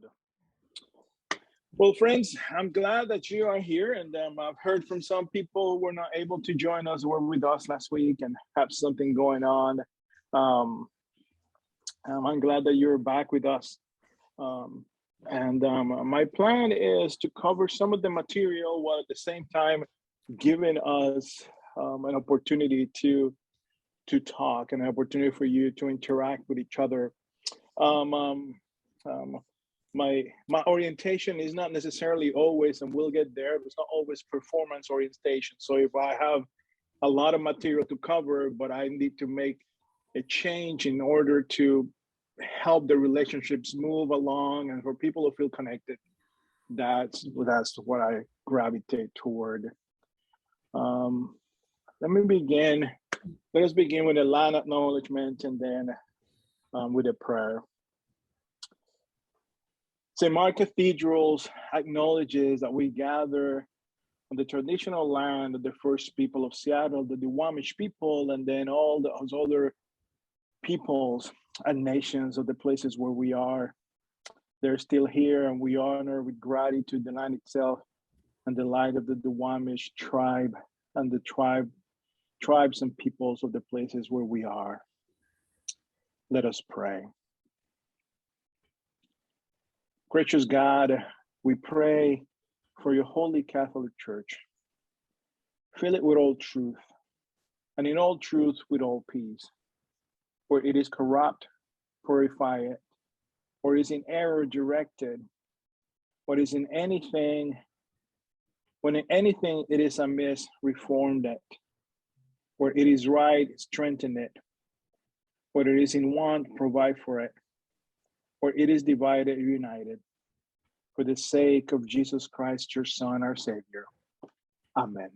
Good. Well, friends, I'm glad that you are here. And I've heard from some people who were not able to join us, who were with us last week and have something going on. Um, I'm glad that you're back with us. Um, and my plan is to cover some of the material while at the same time giving us an opportunity to talk, an opportunity for you to interact with each other. Um, um, um, my orientation is not necessarily always, and we'll get there, but it's not always performance orientation. So if I have a lot of material to cover, but I need to make a change in order to help the relationships move along and for people to feel connected, that's what I gravitate toward. Um, let me begin. Let us begin with a line acknowledgement and then with a prayer. St. Mark Cathedrals acknowledges that we gather on the traditional land of the first people of Seattle, the Duwamish people, and then all those other peoples and nations of the places where we are. They're still here, and we honor with gratitude the land itself and the light of the Duwamish tribe and the tribes and peoples of the places where we are. Let us pray. Gracious God, we pray for your holy Catholic Church. Fill it with all truth, and in all truth with all peace. Where it is corrupt, purify it. Or is in error, directed. What is in anything, when in anything it is amiss, reform it. Where it is right, strengthen it. Where it is in want, provide for it. Where it is divided, united. For the sake of Jesus Christ, your Son, our Savior. Amen.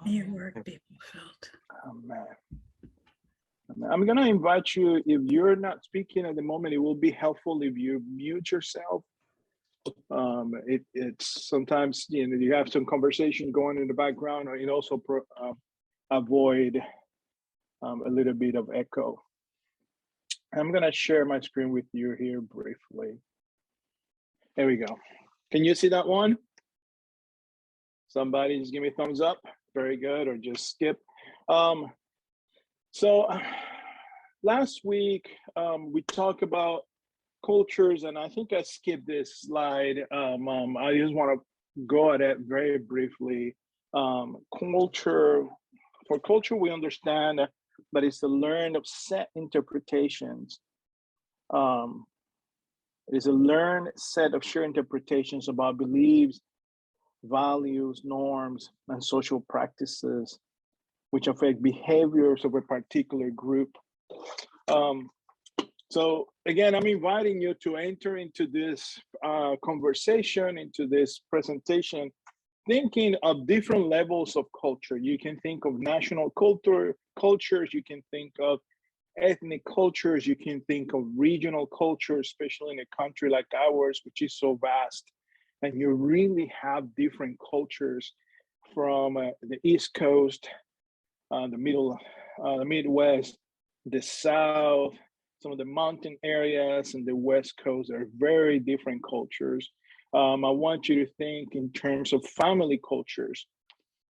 May your word be fulfilled. Amen. I'm going to invite you, if you're not speaking at the moment, it will be helpful if you mute yourself. It's sometimes, you have some conversation going in the background, or it also avoid a little bit of echo. I'm going to share my screen with you here briefly. There we go. Can you see that one? Somebody just give me a thumbs up. Very good, or just skip. So last week, we talked about cultures, and I think I skipped this slide. I just want to go at it very briefly. Culture, for culture, we understand that it's the learn of set interpretations. It is a learned set of shared interpretations about beliefs, values, norms, and social practices, which affect behaviors of a particular group. So again, I'm inviting you to enter into this conversation, into this presentation, thinking of different levels of culture. You can think of national cultures, you can think of ethnic cultures, you can think of regional cultures, especially in a country like ours, which is so vast. And you really have different cultures from the East Coast, the Midwest, the South, some of the mountain areas, and the West Coast are very different cultures. I want you to think in terms of family cultures.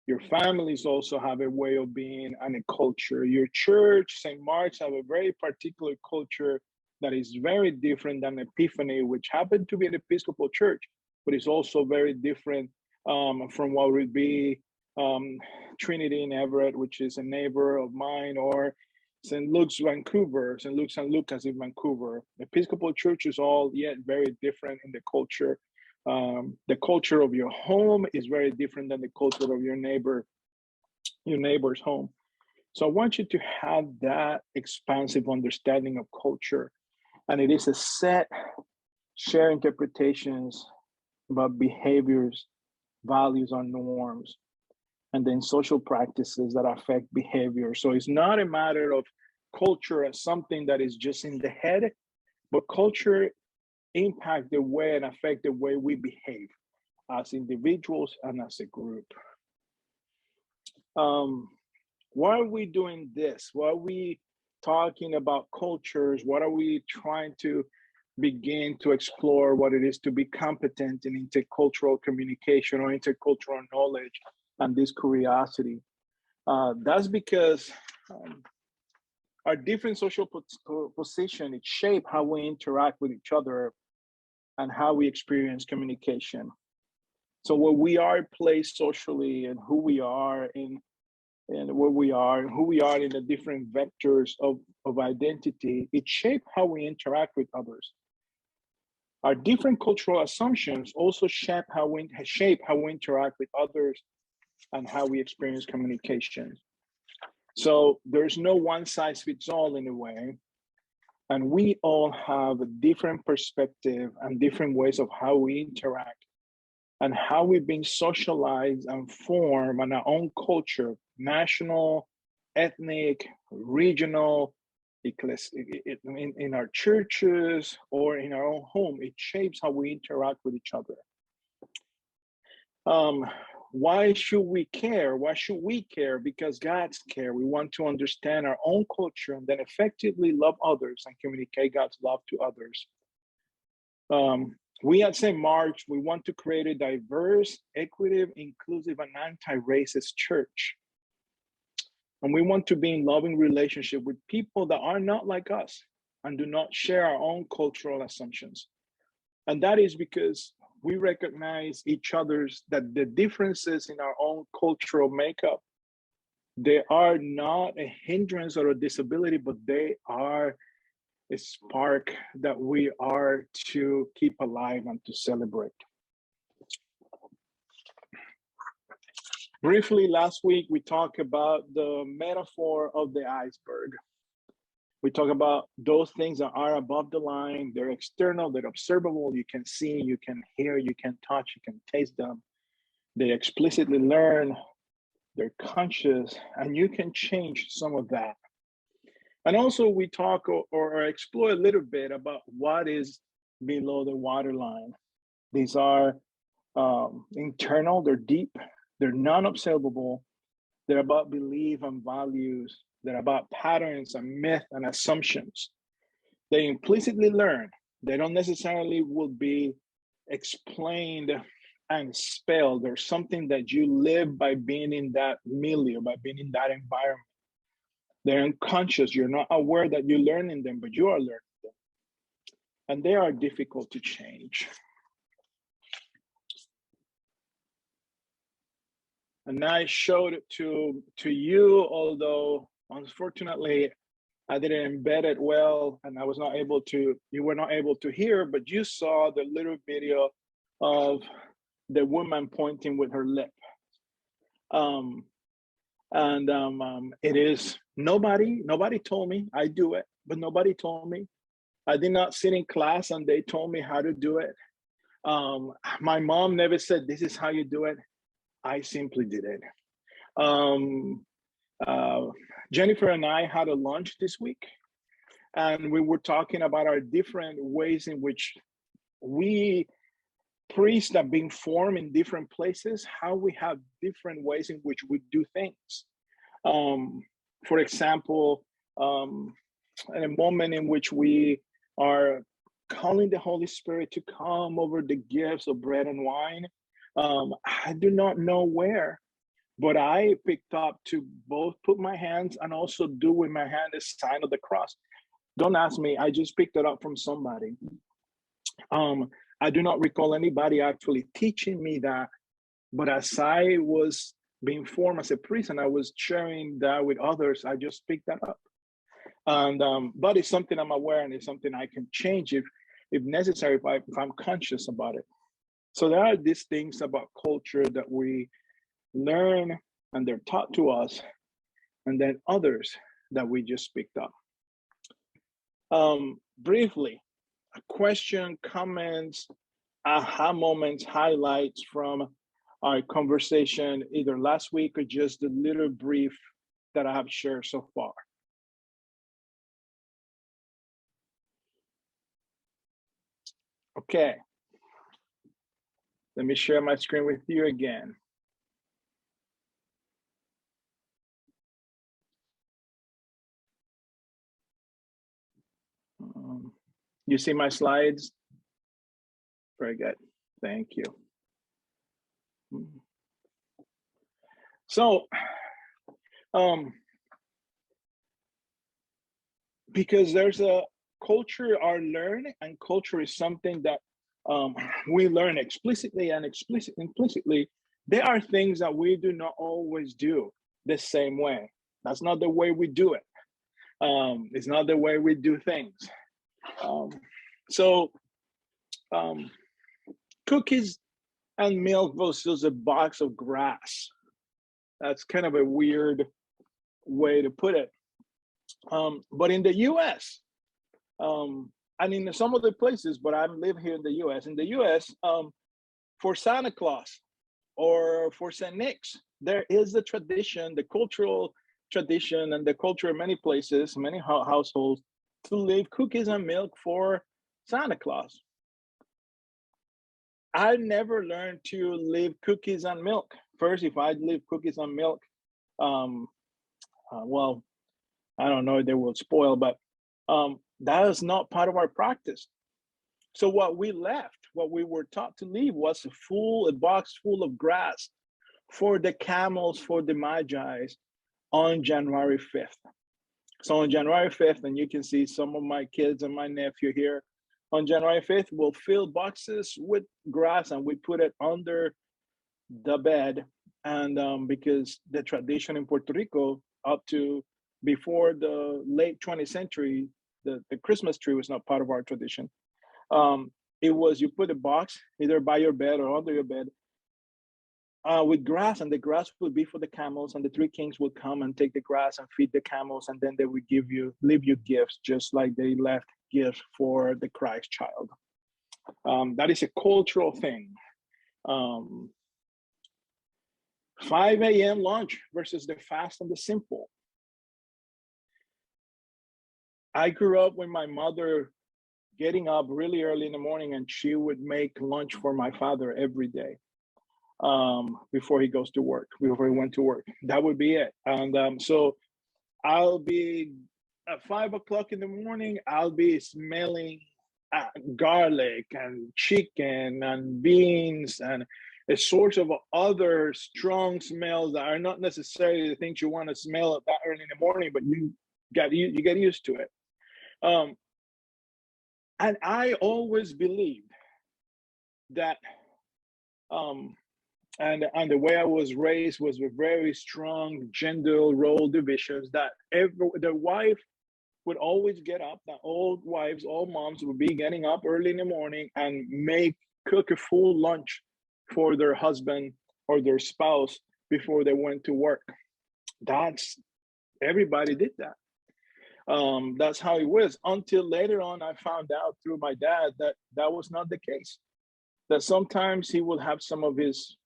Your families also have a way of being and a culture. Your church, St. Mark's, have a very particular culture that is very different than Epiphany, which happened to be an Episcopal church, but it's also very different from what would be Trinity in Everett, which is a neighbor of mine, or St. Luke's, Vancouver, St. Luke, St. Lucas in Vancouver. Episcopal church is all yet very different in the culture. The culture of your home is very different than the culture of your neighbor's home. So I want you to have that expansive understanding of culture. And it is a set, shared interpretations about behaviors, values, and norms, and then social practices that affect behavior. So it's not a matter of culture as something that is just in the head, but culture impact the way and affect the way we behave as individuals and as a group. Why are we doing this? Why are we talking about cultures? What are we trying to begin to explore what it is to be competent in intercultural communication or intercultural knowledge and this curiosity. That's because our different social position, it shape how we interact with each other and how we experience communication. So where we are placed socially and who we are in and where we are and who we are in the different vectors of identity, it shapes how we interact with others. Our different cultural assumptions also shape how we interact with others and how we experience communication. So there's no one size fits all in a way. And we all have a different perspective and different ways of how we interact and how we've been socialized and formed in our own culture, national, ethnic, regional, in our churches or in our own home. It shapes how we interact with each other. Why should we care? Why should we care? Because God's care. We want to understand our own culture and then effectively love others and communicate God's love to others. We at St. Mark's, we want to create a diverse, equitable, inclusive, and anti-racist church. And we want to be in loving relationship with people that are not like us and do not share our own cultural assumptions. And that is because we recognize each other's, that the differences in our own cultural makeup, they are not a hindrance or a disability, but they are a spark that we are to keep alive and to celebrate. Briefly, last week, we talked about the metaphor of the iceberg. We talk about those things that are above the line. They're external, they're observable. You can see, you can hear, you can touch, you can taste them. They explicitly learn, they're conscious, and you can change some of that. And also we talk or explore a little bit about what is below the waterline. These are internal, they're deep, they're non-observable, they're about belief and values, they're about patterns and myth and assumptions. They implicitly learn. They don't necessarily will be explained and spelled. There's something that you live by being in that milieu, by being in that environment. They're unconscious. You're not aware that you're learning them, but you are learning them. And they are difficult to change. And I showed it to you, although unfortunately I didn't embed it well and I was not able to, you were not able to hear, but you saw the little video of the woman pointing with her lip. It is nobody told me. I do it, but nobody told me. I did not sit in class and they told me how to do it. My mom never said, this is how you do it. I simply did it. Jennifer and I had a lunch this week, and we were talking about our different ways in which we priests have been formed in different places, how we have different ways in which we do things. For example, in a moment in which we are calling the Holy Spirit to come over the gifts of bread and wine, I do not know where, but I picked up to both put my hands and also do with my hand the sign of the cross. Don't ask me, I just picked it up from somebody. I do not recall anybody actually teaching me that, but as I was being formed as a priest and I was sharing that with others, I just picked that up. And but it's something I'm aware and it's something I can change if necessary, if I'm conscious about it. So there are these things about culture that we learn and they're taught to us, and then others that we just picked up. Briefly, a question, comments, aha moments, highlights from our conversation either last week or just the little brief that I have shared so far. Okay. Let me share my screen with you again. You see my slides? Very good. Thank you. So, because there's a culture are learned, and culture is something that we learn explicitly and implicitly. There are things that we do not always do the same way. That's not the way we do it. It's not the way we do things. So cookies and milk versus a box of grass. That's kind of a weird way to put it. But in the US, and in some other places, but I live here in the US. In the US, for Santa Claus or for St. Nick's, there is the tradition, the cultural tradition and the culture in many places, many households, to leave cookies and milk for Santa Claus. I never learned to leave cookies and milk. First, if I leave cookies and milk, well, I don't know if they will spoil, but that is not part of our practice. So what we left, what we were taught to leave was a box full of grass for the camels, for the Magi's on January 5th. So on January 5th, and you can see some of my kids and my nephew here, on January 5th, we'll fill boxes with grass and we put it under the bed. And because the tradition in Puerto Rico up to before the late 20th century, the Christmas tree was not part of our tradition. It was you put a box either by your bed or under your bed with grass, and the grass would be for the camels, and the three kings would come and take the grass and feed the camels, and then they would leave you gifts, just like they left gifts for the Christ child. That is a cultural thing. 5 a.m. lunch versus the fast and the simple. I grew up with my mother getting up really early in the morning, and she would make lunch for my father every day before he goes to work, before he went to work. That would be it. And so I'll be at 5 o'clock in the morning, I'll be smelling garlic and chicken and beans and a source of other strong smells that are not necessarily the things you want to smell at that early in the morning, but you get used to it. And I always believed that, and the way I was raised was with very strong gender role divisions, that the wife would always get up, that all wives, all moms would be getting up early in the morning and cook a full lunch for their husband or their spouse before they went to work. Everybody did that. That's how it was, until later on I found out through my dad that that was not the case. That sometimes he would have some of his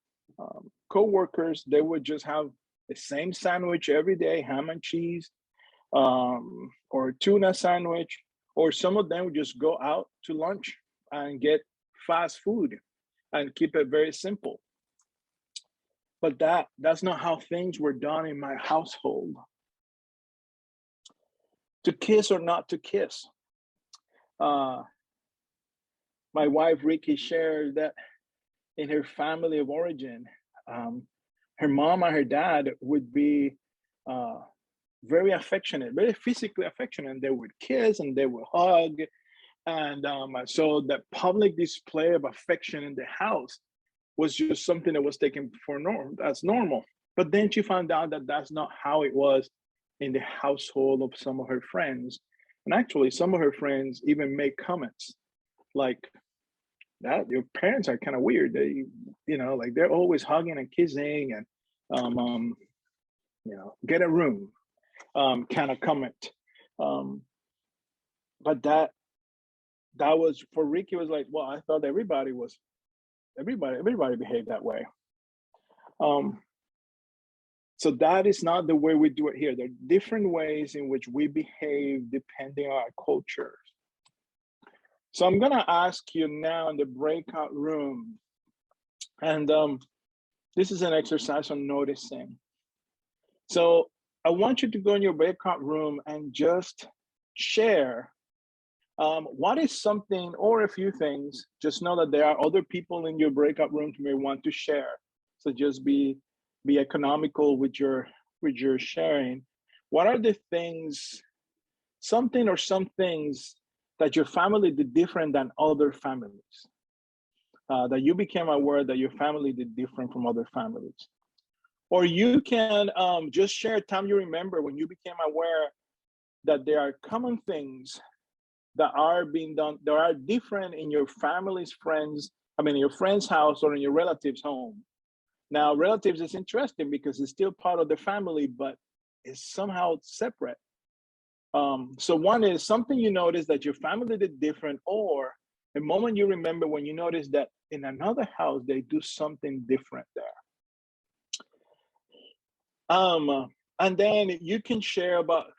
co-workers, they would just have the same sandwich every day, ham and cheese, or tuna sandwich, or some of them would just go out to lunch and get fast food and keep it very simple. But that's not how things were done in my household. To kiss or not to kiss. My wife, Ricky, shared that in her family of origin, her mom and her dad would be very affectionate, very physically affectionate. They would kiss and they would hug. And so the public display of affection in the house was just something that was taken for as normal. But then she found out that that's not how it was in the household of some of her friends. And actually, some of her friends even make comments like that your parents are kind of weird. They, like they're always hugging and kissing and, get a room kind of comment. But that was, for Ricky, was like, well, I thought everybody behaved that way. So that is not the way we do it here. There are different ways in which we behave depending on our cultures. So I'm gonna ask you now in the breakout room, and this is an exercise on noticing. So I want you to go in your breakout room and just share What is something or a few things? Just know that there are other people in your breakout rooms who may want to share. So just be economical with your sharing. What are the things, something or some things that your family did different than other families? That you became aware that your family did different from other families? Or you can just share a time you remember when you became aware that there are common things that are being done, that are different in your family's friends, I mean, your friend's house or in your relative's home. Now, relatives is interesting because it's still part of the family, but it's somehow separate. So one is something you notice that your family did different, or a moment you remember when you notice that in another house, they do something different there. And then you can share about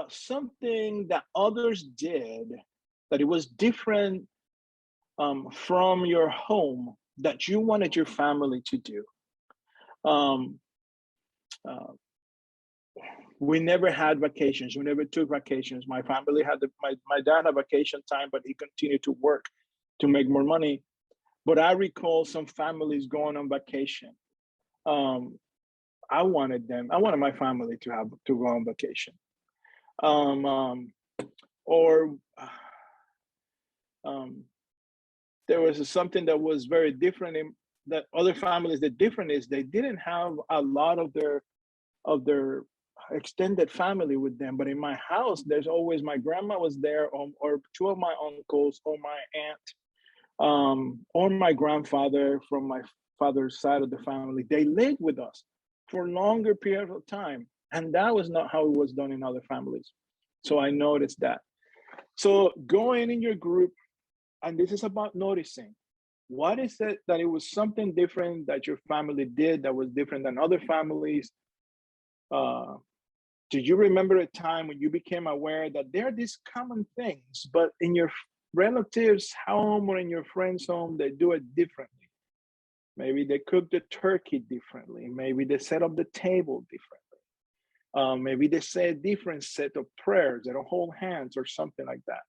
something that others did that it was different from your home that you wanted your family to do. Um, uh, we never had vacations. We never took vacations. My family had my dad had vacation time, but he continued to work to make more money. But I recall some families going on vacation. Um, I wanted my family to go on vacation. Um, um, or um, there was something that was very different in that other families. The different is they didn't have a lot of their extended family with them. But in my house, there's always my grandma was there, or two of my uncles, or my aunt, or my grandfather from my father's side of the family. They lived with us for a longer period of time, and that was not how it was done in other families. So I noticed that. So going in your group, and this is about noticing. What is it that it was something different that your family did that was different than other families? Uh, do you remember a time when you became aware that there are these common things, but in your relatives' home or in your friend's home, they do it differently? Maybe they cook the turkey differently. Maybe they set up the table differently. Maybe they say a different set of prayers. They don't hold hands or something like that.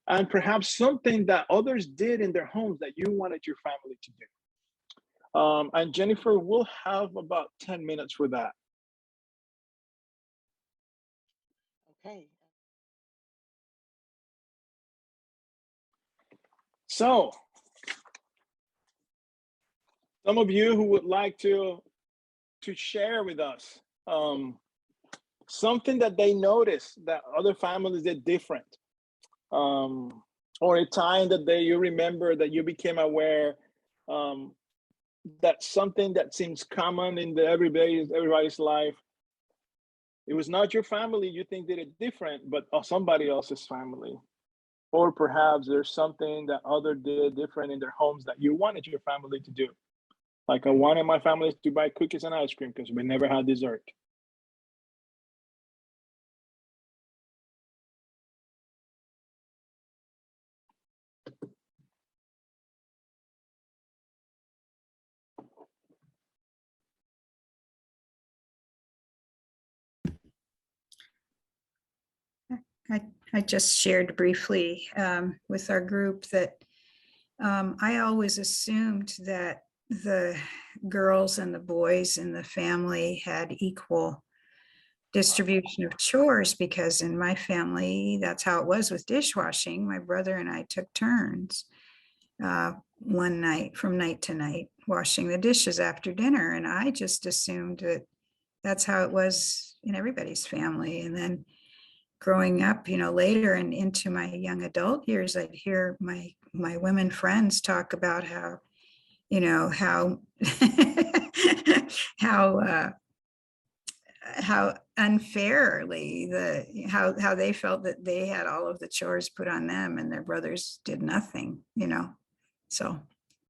And perhaps something that others did in their homes that you wanted your family to do. And Jennifer, we'll have about 10 minutes for that. Okay. So, some of you who would like to share with us something that they noticed that other families did different, or a time that you remember that you became aware um, that something that seems common in everybody's life, it was not your family you think did it different, but somebody else's family. Or perhaps there's something that other did different in their homes that you wanted your family to do. Like I wanted my family to buy cookies and ice cream because we never had dessert. I just shared briefly with our group that I always assumed that the girls and the boys in the family had equal distribution of chores, because in my family, that's how it was with dishwashing. My brother and I took turns one night from night to night washing the dishes after dinner. And I just assumed that that's how it was in everybody's family. And then growing up, later and into my young adult years, I'd hear my women friends talk about how, how how unfairly how they felt that they had all of the chores put on them and their brothers did nothing. So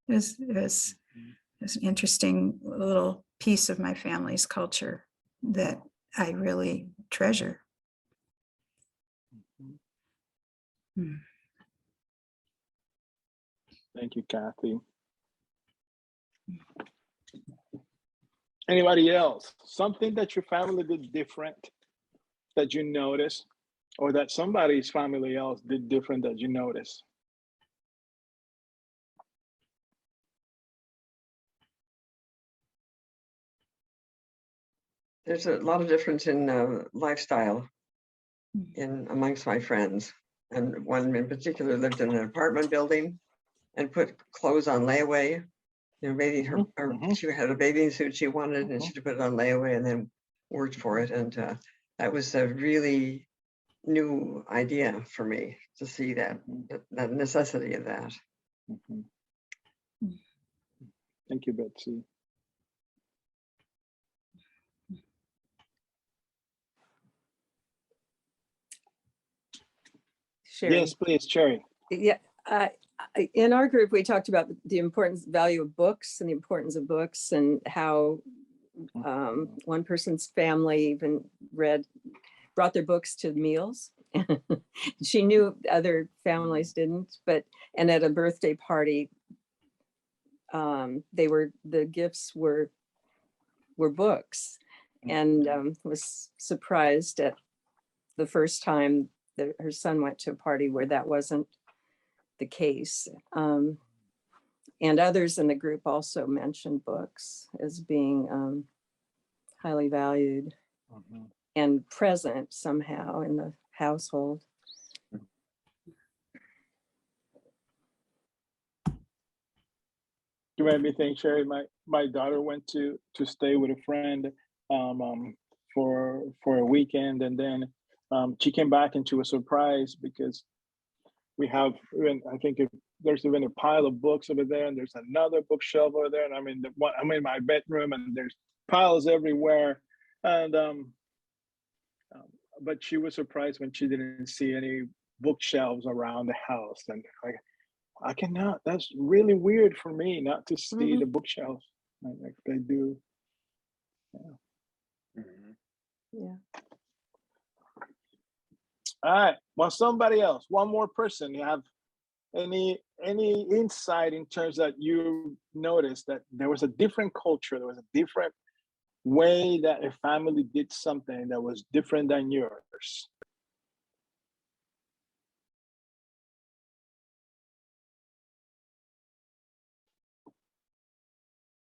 it was an interesting little piece of my family's culture that I really treasure. Thank you, Kathy. Anybody else? Something that your family did different that you noticed? or that somebody's family else did different that you notice? There's a lot of difference in lifestyle in amongst my friends. And one in particular lived in an apartment building and put clothes on layaway. You know, maybe she had a bathing suit she wanted and she put it on layaway and then worked for it. And that was a really new idea for me to see that necessity of that. Thank you, Betsy. Sherry. Yes, please, Cherry. Yeah, in our group, we talked about the importance, value of books and the importance of books and how one person's family even brought their books to meals. She knew other families didn't, and at a birthday party, the gifts were books, and was surprised at the first time that her son went to a party where that wasn't the case. And others in the group also mentioned books as being highly valued and present somehow in the household. Do you have anything, Sherry? My daughter went to stay with a friend for a weekend, and then she came back and she was surprised because we have, I think there's even a pile of books over there, and there's another bookshelf over there, and I'm in my bedroom, and there's piles everywhere, and but she was surprised when she didn't see any bookshelves around the house, and I cannot. That's really weird for me not to see the bookshelves like they do. Yeah. All right. Well, somebody else, one more person. You have any insight in terms that you noticed that there was a different culture, there was a different way that a family did something that was different than yours?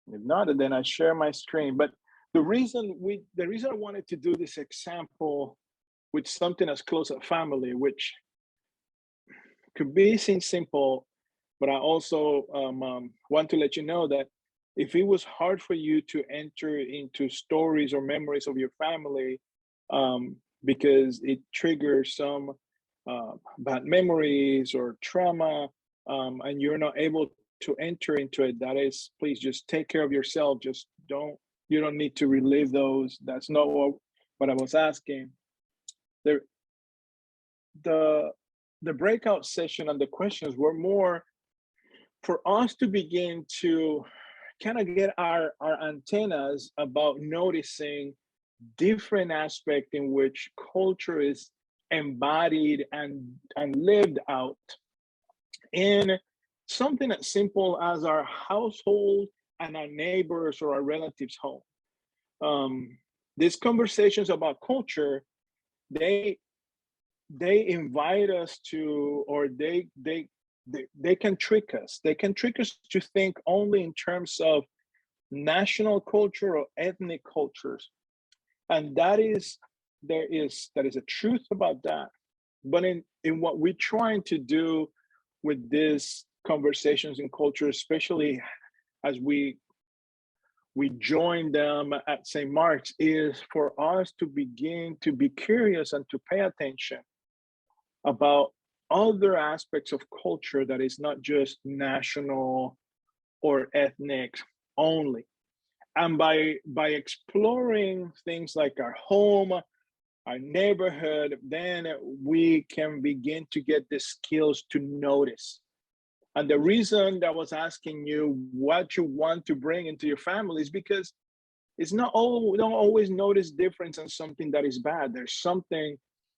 If not, then I share my screen. But the reason I wanted to do this example with something as close as family, which could be seen simple, but I also want to let you know that if it was hard for you to enter into stories or memories of your family because it triggers some bad memories or trauma, and you're not able to enter into it, that is, please just take care of yourself. Just you don't need to relive those. That's not what I was asking. The breakout session and the questions were more for us to begin to kind of get our antennas about noticing different aspects in which culture is embodied and lived out in something as simple as our household and our neighbors or our relatives' home. These conversations about culture, they invite us to, or they can trick us. They can trick us to think only in terms of national culture or ethnic cultures, and that is a truth about that. But in what we're trying to do with these conversations in culture, especially as we join them at St. Mark's, is for us to begin to be curious and to pay attention about other aspects of culture that is not just national or ethnic only. And by exploring things like our home, our neighborhood, then we can begin to get the skills to notice. And the reason that I was asking you what you want to bring into your family is because it's not all, we don't always notice difference in something that is bad. There's something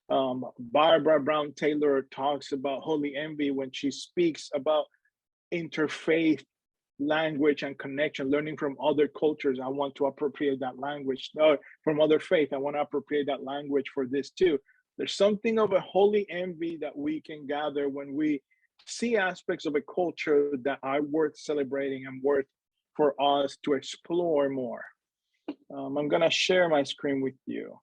Barbara Brown Taylor talks about holy envy when she speaks about interfaith language and connection, learning from other cultures. I want to appropriate that language. From other faith, I want to appropriate that language for this too. There's something of a holy envy that we can gather when we see aspects of a culture that are worth celebrating and worth for us to explore more. I'm gonna share my screen with you.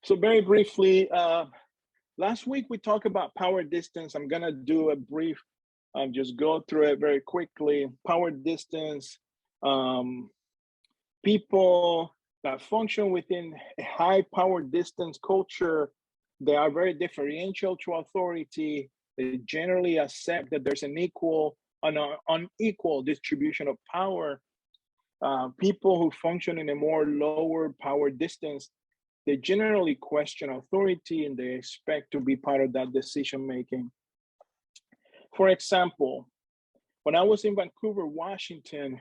So very briefly, last week we talked about power distance. I'm gonna do a brief, just go through it very quickly. Power distance, people that function within a high power distance culture, they are very differential to authority. They generally accept that there's an unequal distribution of power. People who function in a more lower power distance, they generally question authority and they expect to be part of that decision making. For example, when I was in Vancouver, Washington,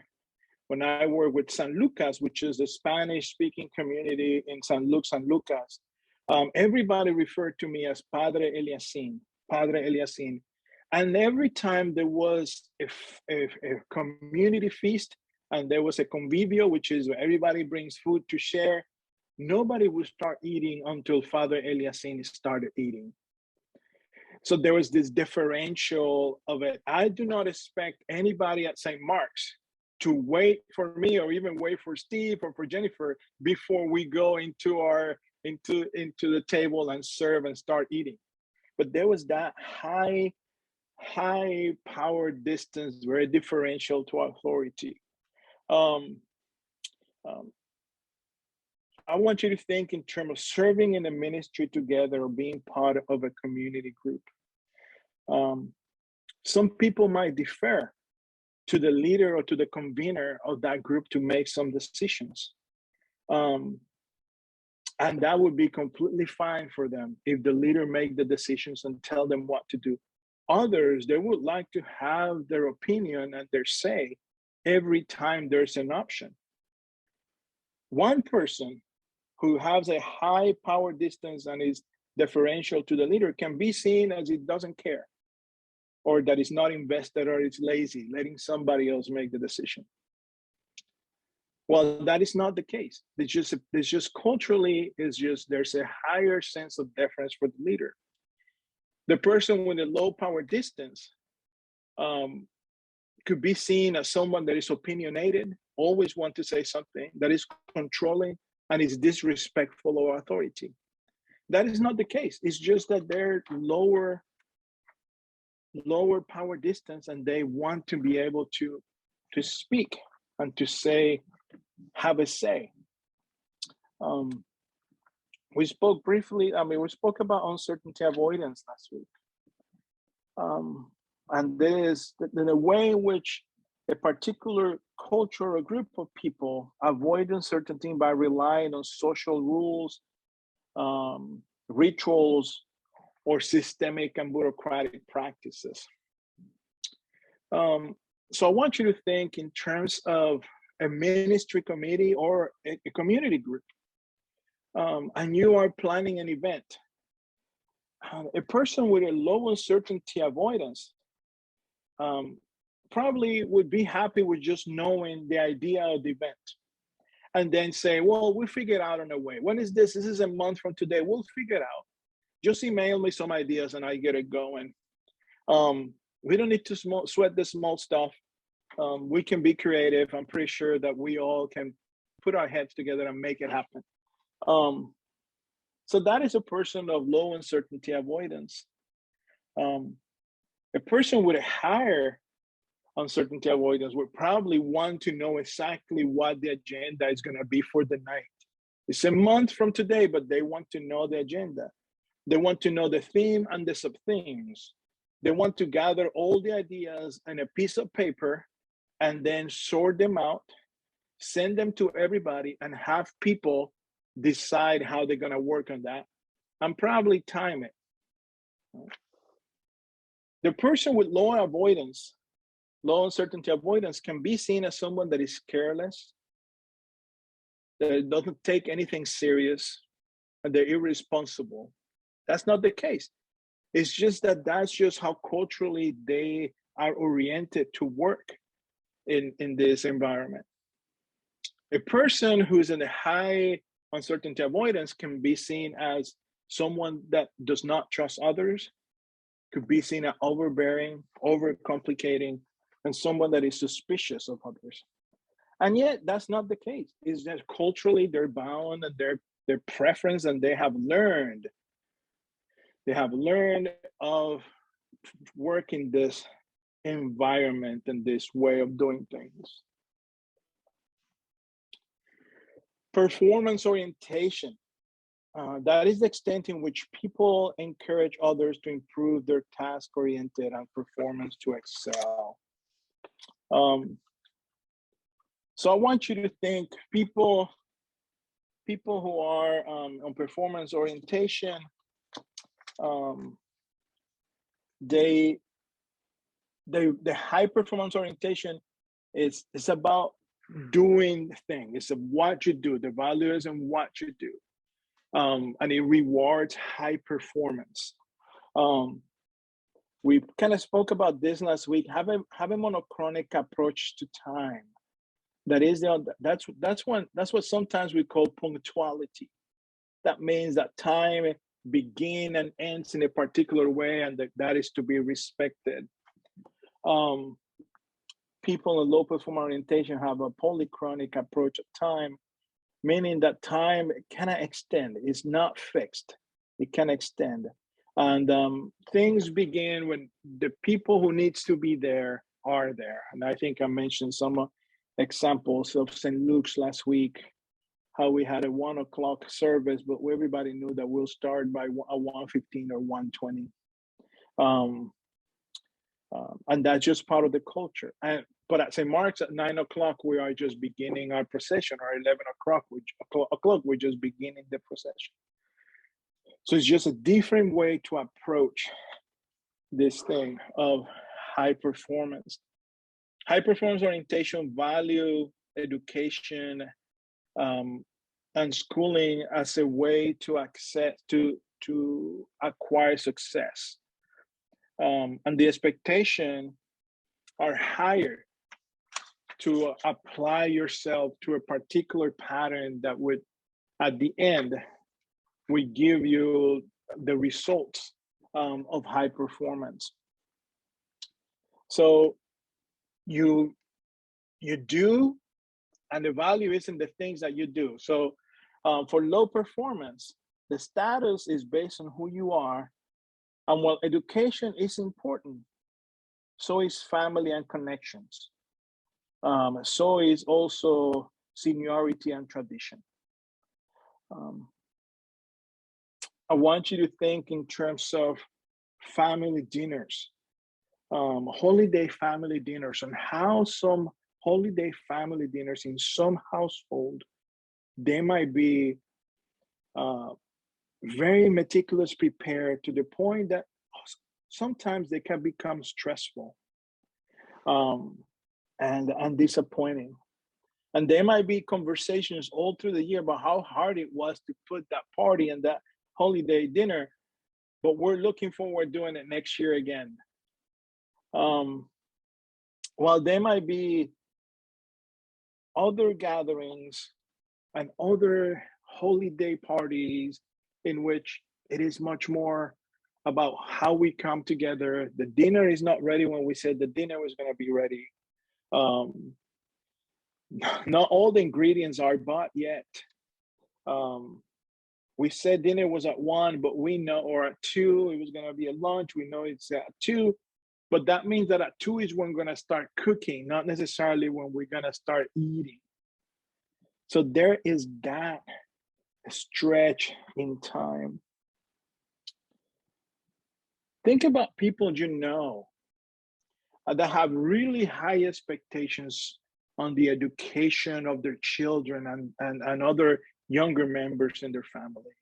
when I worked with San Lucas, which is the Spanish speaking community in San Lucas, everybody referred to me as Padre Eliasin, Padre Eliasin. And every time there was a community feast and there was a convivio, which is where everybody brings food to share, nobody would start eating until Father Eliasin started eating. So there was this differential of it. I do not expect anybody at St. Mark's to wait for me or even wait for Steve or for Jennifer before we go into the table and serve and start eating. But there was that high power distance, very differential to authority. I want you to think in terms of serving in a ministry together or being part of a community group. Some people might defer to the leader or to the convener of that group to make some decisions. And that would be completely fine for them if the leader make the decisions and tell them what to do. Others, they would like to have their opinion and their say every time there's an option. One person who has a high power distance and is deferential to the leader can be seen as it doesn't care, or that is not invested, or it's lazy, letting somebody else make the decision. Well, that is not the case. It's just culturally, there's a higher sense of deference for the leader. The person with a low power distance could be seen as someone that is opinionated, always want to say something, that is controlling, and is disrespectful of authority. That is not the case. It's just that they're lower power distance and they want to be able to speak and to say, have a say. We spoke briefly, we spoke about uncertainty avoidance last week. And there's the way in which a particular culture or group of people avoid uncertainty by relying on social rules, rituals, or systemic and bureaucratic practices. So I want you to think in terms of a ministry committee or a community group, and you are planning an event. A person with a low uncertainty avoidance probably would be happy with just knowing the idea of the event and then say, well, we'll figure it out on a way. When is this? This is a month from today. We'll figure it out. Just email me some ideas and I get it going. We don't need to sweat the small stuff. We can be creative. I'm pretty sure that we all can put our heads together and make it happen. So that is a person of low uncertainty avoidance. A person with a higher uncertainty avoidance would probably want to know exactly what the agenda is going to be for the night. It's a month from today, but they want to know the agenda. They want to know the theme and the sub-themes. They want to gather all the ideas on a piece of paper and then sort them out, send them to everybody, and have people decide how they're going to work on that and probably time it. The person with low uncertainty avoidance can be seen as someone that is careless, that doesn't take anything serious, and they're irresponsible. That's not the case. It's just that that's just how culturally they are oriented to work. in this environment. A person who's in a high uncertainty avoidance can be seen as someone that does not trust others, could be seen as overbearing, overcomplicating, and someone that is suspicious of others. And yet that's not the case. It's that culturally they're bound and their preference, and they have learned of work in this environment and this way of doing things. Performance orientation. That is the extent in which people encourage others to improve their task-oriented and performance to excel. So I want you to think people who are on performance orientation, the high performance orientation is about doing things. It's what you do. The value is in what you do, and it rewards high performance. We kind of spoke about this last week. Have a monochronic approach to time. That is that's what sometimes we call punctuality. That means that time begins and ends in a particular way, and that is to be respected. People in low performance orientation have a polychronic approach of time, meaning that time cannot extend. It's not fixed. It can extend. And things begin when the people who needs to be there are there. And I think I mentioned some examples of St. Luke's last week, how we had a 1 o'clock service, but everybody knew that we'll start by 1:15 or 1:20. And that's just part of the culture. But at St. Mark's at 9 o'clock, we are just beginning our procession, or 11 o'clock, we're just beginning the procession. So it's just a different way to approach this thing of high performance. High performance orientation value education and schooling as a way to acquire success. And the expectation are higher to apply yourself to a particular pattern that would, at the end, we give you the results of high performance. So you do, and the value is in the things that you do. So for low performance, the status is based on who you are. And while education is important, so is family and connections. So is also seniority and tradition. I want you to think in terms of family dinners, holiday family dinners, and how some holiday family dinners in some household, they might be very meticulous prepared to the point that sometimes they can become stressful and disappointing. And there might be conversations all through the year about how hard it was to put that party and that holiday dinner, but we're looking forward to doing it next year again. While there might be other gatherings and other holiday parties in which it is much more about how we come together. The dinner is not ready when we said the dinner was going to be ready. Not all the ingredients are bought yet. We said dinner was at 1, but we know, or at 2, it was going to be a lunch. We know it's at 2, but that means that at 2 is when we're going to start cooking, not necessarily when we're going to start eating. So there is that stretch in time. Think about people you know that have really high expectations on the education of their children and other younger members in their family.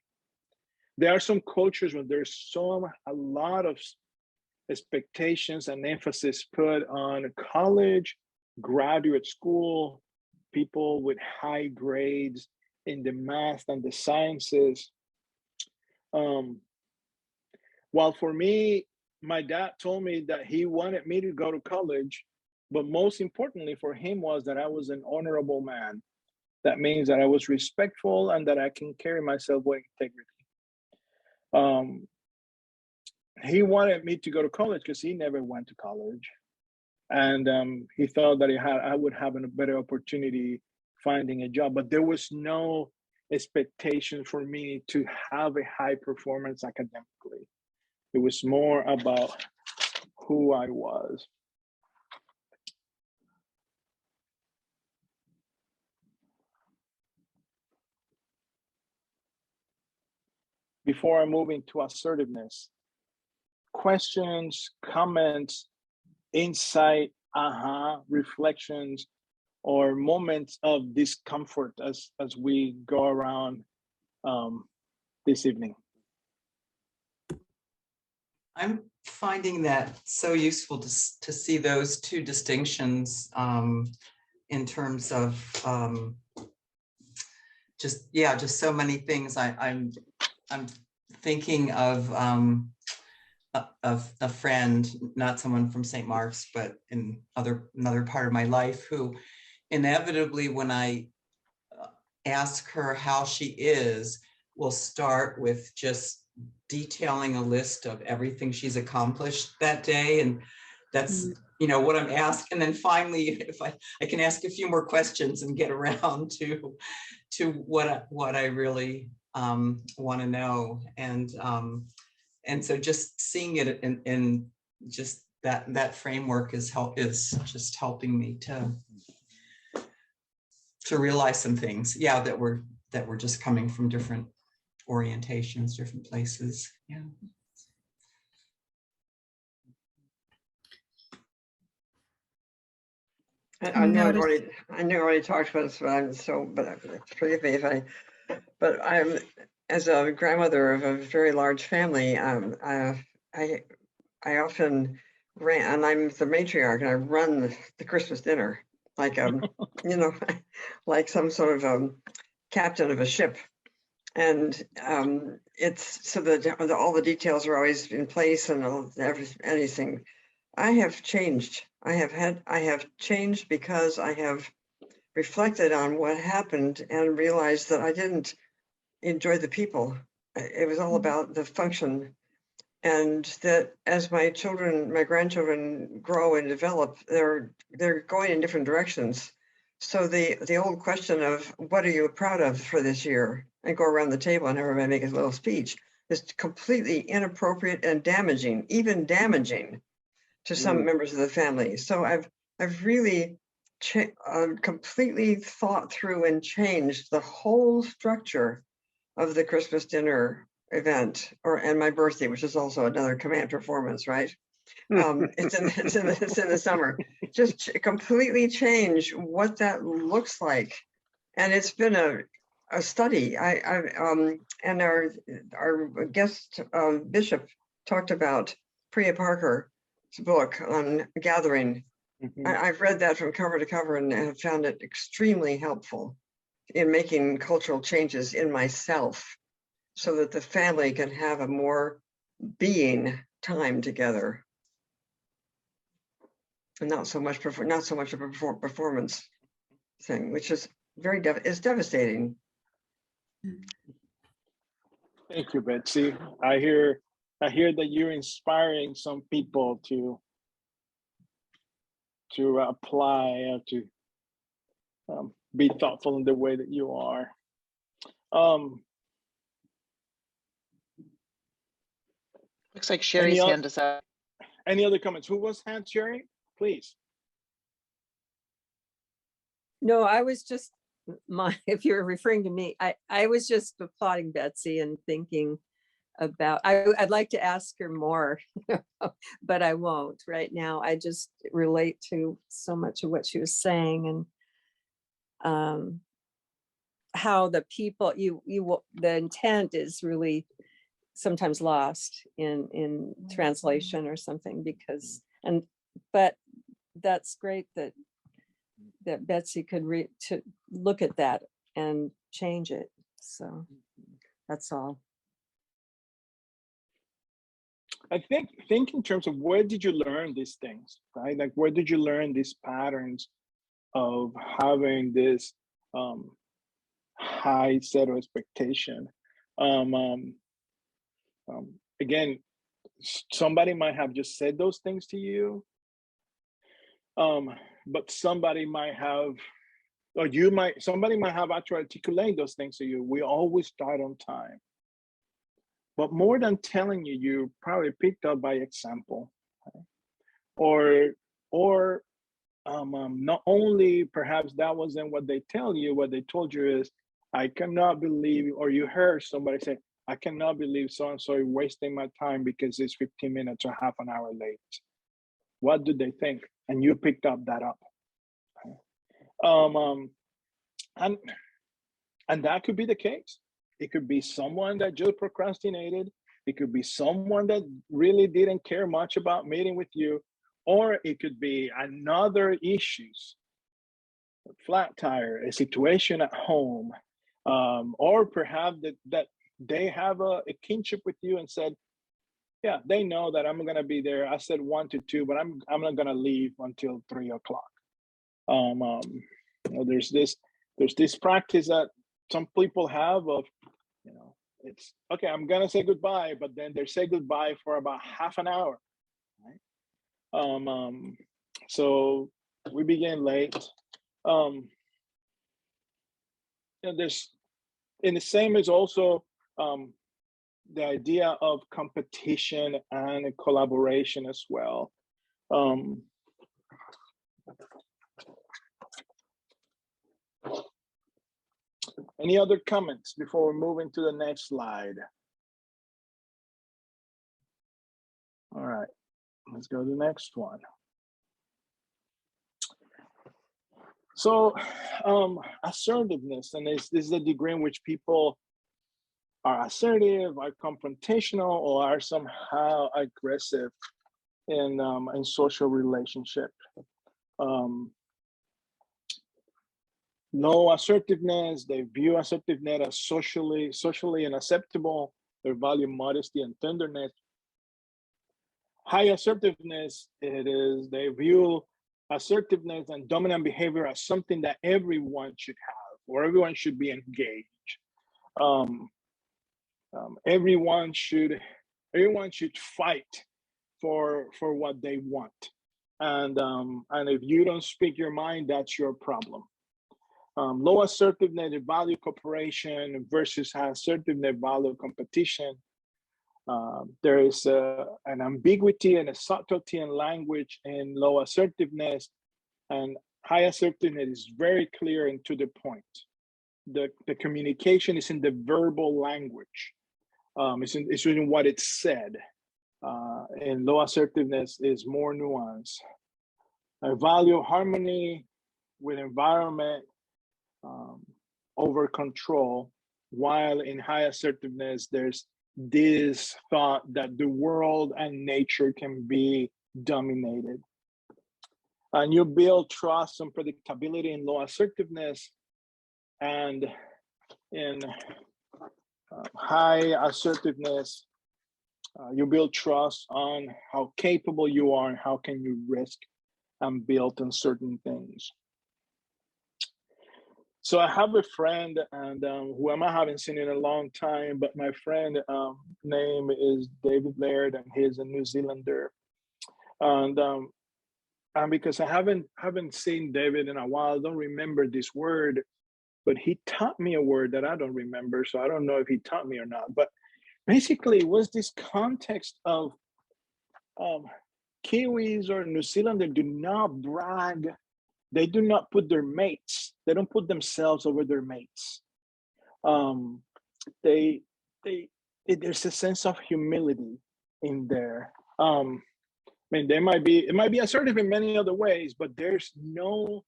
There are some cultures where there's a lot of expectations and emphasis put on college, graduate school, people with high grades in the math and the sciences. While for me, my dad told me that he wanted me to go to college, But most importantly for him was that I was an honorable man. That means that I was respectful and that I can carry myself with integrity. He wanted me to go to college because he never went to college. And he thought that I would have a better opportunity finding a job, but there was no expectation for me to have a high performance academically. It was more about who I was. Before I move into assertiveness, questions, comments, insight, reflections, or moments of discomfort as we go around this evening. I'm finding that so useful to see those two distinctions in terms of just so many things. I'm thinking of a friend, not someone from St. Mark's, but in another part of my life, who inevitably, when I ask her how she is, will start with just detailing a list of everything she's accomplished that day. And that's, what I'm asking. And then finally, if I can ask a few more questions and get around to what I really want to know. And so just seeing it in just that framework is just helping me to realize some things, that we're just coming from different orientations, different places. Yeah. I know I already talked about this, but forgive me if but I'm, as a grandmother of a very large family, I often ran, and I'm the matriarch, and I run the Christmas dinner like like some sort of captain of a ship. And it's so that all the details are always in place and anything. I have changed. I have changed because I have reflected on what happened and realized that I didn't enjoy the people. It was all about the function. And that as my grandchildren grow and develop, they're going in different directions. So the old question of what are you proud of for this year, and go around the table and everybody make a little speech, is completely inappropriate and damaging, even damaging to some members of the family. So I've really completely thought through and changed the whole structure of the Christmas dinner event, and my birthday, which is also another command performance, right? It's in the summer. Just completely change what that looks like, and it's been a study. And our guest bishop talked about Priya Parker's book on Gathering. I've read that from cover to cover and have found it extremely helpful in making cultural changes in myself, so that the family can have a more being time together, and not so much of a performance thing, which is is devastating. Thank you, Betsy. I hear that you're inspiring some people to apply, to be thoughtful in the way that you are. Looks like Sherry's hand is up. Any other comments? Who was hand, Sherry? Please. No, I was just if you're referring to me, I was just applauding Betsy and thinking about, I'd like to ask her more, but I won't right now. I just relate to so much of what she was saying, and how the people, the intent is really sometimes lost in translation or something, but that's great that Betsy could to look at that and change it. So that's all. I think in terms of where did you learn these things, right? Like where did you learn these patterns of having this high set of expectation? Um, um, Again, somebody might have just said those things to you, but somebody might have, or somebody might have actually articulated those things to you. We always start on time. But more than telling you, you probably picked up by example, right? Or not only perhaps that wasn't what they tell you, what they told you is, I cannot believe, or you heard somebody say, I cannot believe so-and-so is wasting my time because it's 15 minutes or half an hour late. What do they think? And you picked up that up. And that could be the case. It could be someone that just procrastinated. It could be someone that really didn't care much about meeting with you, or it could be another issues, a flat tire, a situation at home, or perhaps that they have a kinship with you and said, yeah, they know that I'm gonna be there. I said 1 to 2, but I'm not gonna leave until 3 o'clock. There's this practice that some people have of, it's okay, I'm gonna say goodbye, but then they say goodbye for about half an hour, right? So we began late. There's, in the same is also the idea of competition and collaboration as well. Any other comments before we move into the next slide? All right, let's go to the next one. So assertiveness, and this is the degree in which people are assertive, are confrontational, or are somehow aggressive in social relationship. Low assertiveness, they view assertiveness as socially unacceptable. They value modesty and tenderness. High assertiveness, they view assertiveness and dominant behavior as something that everyone should have, or everyone should be engaged. Everyone should fight for what they want, and if you don't speak your mind, that's your problem. Low assertiveness, they value cooperation, versus high assertiveness, value competition. There is an ambiguity and a subtlety in language in low assertiveness, and high assertiveness is very clear and to the point. The communication is in the verbal language. It's in what it's said. And low assertiveness is more nuanced. I value harmony with environment over control, while in high assertiveness, there's this thought that the world and nature can be dominated. And you build trust and predictability in low assertiveness, and in high assertiveness, you build trust on how capable you are and how can you risk and build on certain things. So I have a friend, and who I haven't seen in a long time, but my friend name is David Laird, and he's a New Zealander. And because I haven't seen David in a while, I don't remember this word, but he taught me a word that I don't remember, so I don't know if he taught me or not. But basically, it was this context of Kiwis or New Zealanders do not brag. They do not put their mates. They don't put themselves over their mates. There's a sense of humility in there. I mean, it might be assertive in many other ways, but there's no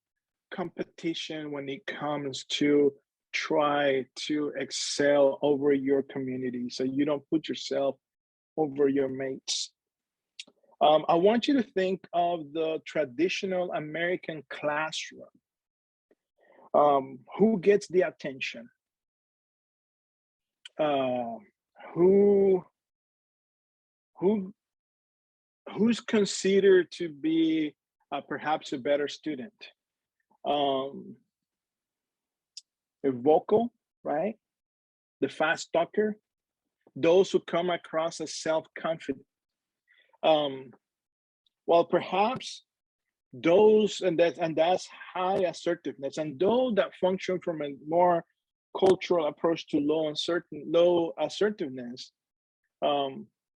competition when it comes to try to excel over your community. So you don't put yourself over your mates. I want you to think of the traditional American classroom. Who gets the attention? Who who's considered to be perhaps a better student? A vocal, right? The fast talker, those who come across as self-confident. Well, perhaps those, and that's high assertiveness, and those that function from a more cultural approach to low assertiveness,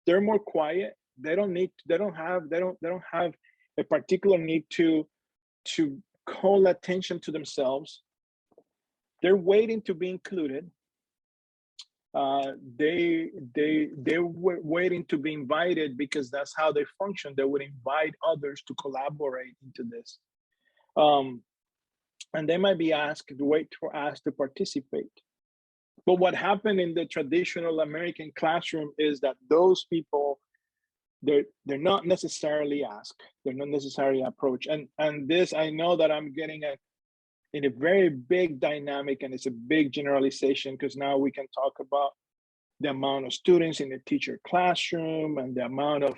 they're more quiet. They don't have a particular need to call attention to themselves. They're waiting to be included. They're waiting to be invited, because that's how they function. They would invite others to collaborate into this. And they might be asked to participate. But what happened in the traditional American classroom is that those people, they're not necessarily asked, they're not necessarily approached. And this, I know that I'm getting in a very big dynamic, and it's a big generalization, because now we can talk about the amount of students in the teacher classroom and the amount of,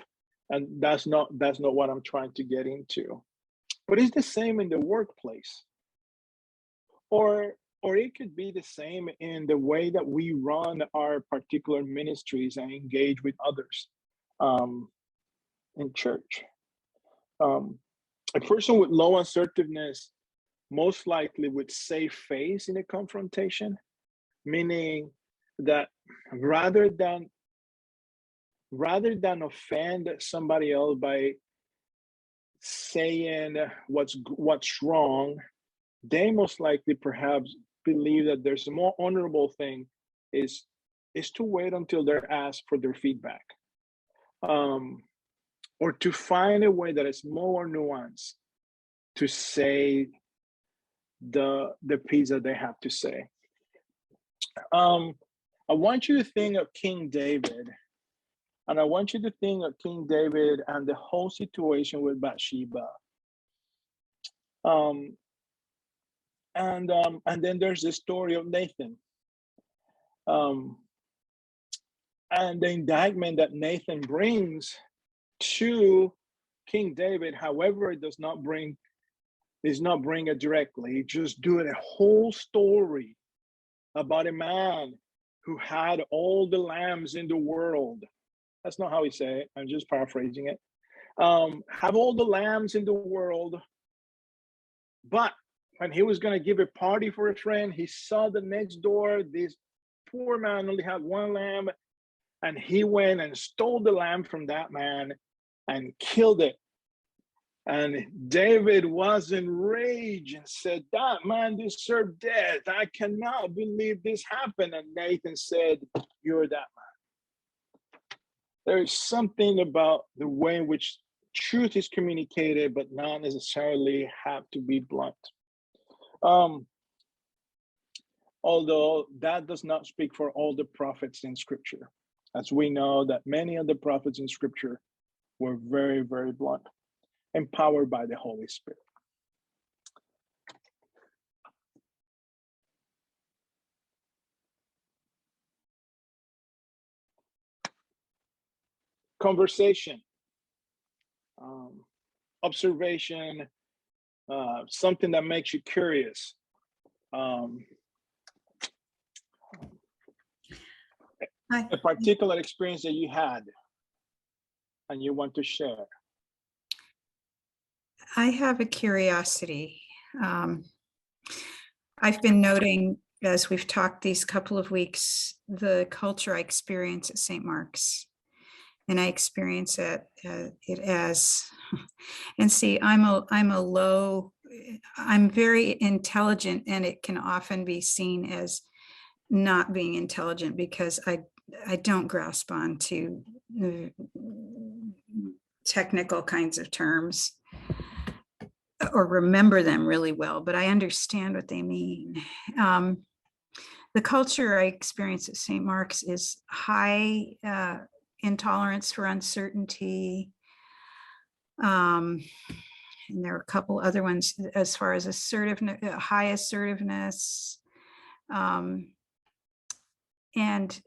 and that's not what I'm trying to get into. But it's the same in the workplace, or it could be the same in the way that we run our particular ministries and engage with others in church. A person with low assertiveness most likely would save face in a confrontation, meaning that rather than offend somebody else by saying what's wrong, they most likely perhaps believe that there's a more honorable thing is to wait until they're asked for their feedback, or to find a way that is more nuanced to say the piece that they have to say. I want you to think of King David, and I want you to think of King David and the whole situation with Bathsheba. And then there's the story of Nathan, and the indictment that Nathan brings to King David. However, it does not bring it directly. It just doing a whole story about a man who had all the lambs in the world. That's not how he said it. I'm just paraphrasing it. Have all the lambs in the world, but when he was going to give a party for a friend, he saw the next door, this poor man only had one lamb, and he went and stole the lamb from that man and killed it. And David was enraged and said, that man deserved death. I cannot believe this happened. And Nathan said, you're that man. There is something about the way in which truth is communicated, but not necessarily have to be blunt. Although that does not speak for all the prophets in Scripture, as we know that many of the prophets in Scripture were very, very blunt, empowered by the Holy Spirit. Conversation, observation, something that makes you curious. A particular experience that you had and you want to share. I have a curiosity. I've been noting, as we've talked these couple of weeks, the culture I experience at St. Mark's. And I experience it as, and see, I'm very intelligent, and it can often be seen as not being intelligent because I don't grasp on to technical kinds of terms or remember them really well, but I understand what they mean. The culture I experience at St. Mark's is high intolerance for uncertainty. And there are a couple other ones as far as assertiveness, high assertiveness. And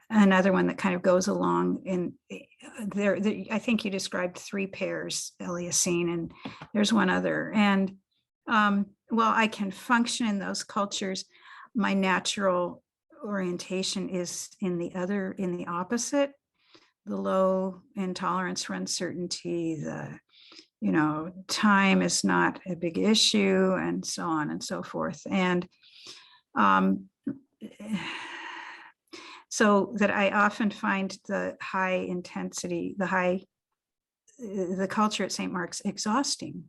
another one that kind of goes along in I think you described 3 pairs, Eliasine, and there's one other. And while I can function in those cultures, my natural orientation is in the opposite, the low intolerance for uncertainty, the, time is not a big issue, and so on and so forth. And so that I often find the high intensity, the culture at St. Mark's exhausting.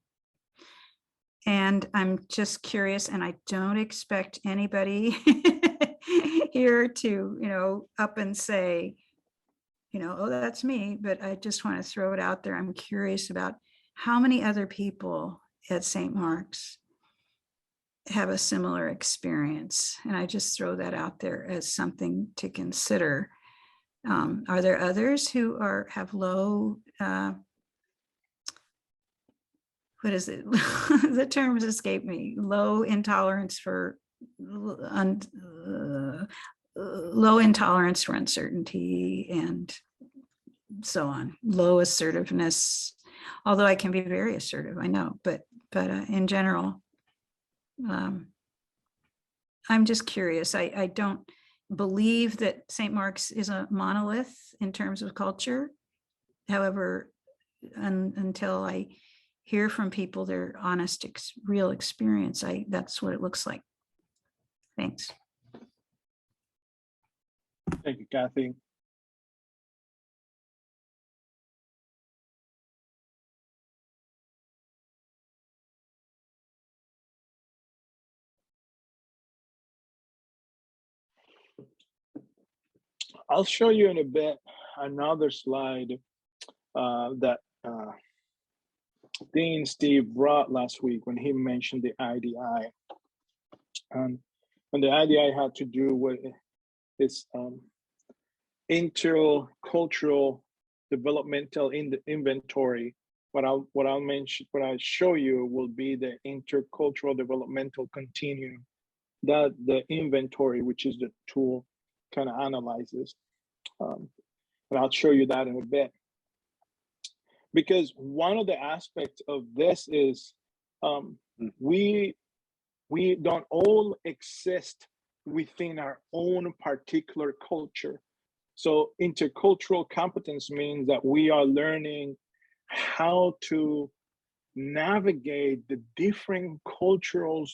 And I'm just curious, and I don't expect anybody here to, up and say, oh, that's me, but I just want to throw it out there. I'm curious about how many other people at St. Mark's have a similar experience. And I just throw that out there as something to consider. Are there others who have low, what is it? The terms escape me. Low intolerance for low intolerance for uncertainty and so on. Low assertiveness, although I can be very assertive, I know, but in general, I'm just curious. I don't believe that St. Mark's is a monolith in terms of culture. However, until I hear from people their honest, real experience, that's what it looks like. Thanks. Thank you, Kathy. I'll show you in a bit another slide that Dean Steve brought last week when he mentioned the IDI. And the IDI had to do with its intercultural developmental inventory. What I show you will be the intercultural developmental continuum that the inventory, which is the tool, kind of analyzes. And I'll show you that in a bit. Because one of the aspects of this is we don't all exist within our own particular culture. So intercultural competence means that we are learning how to navigate the different cultural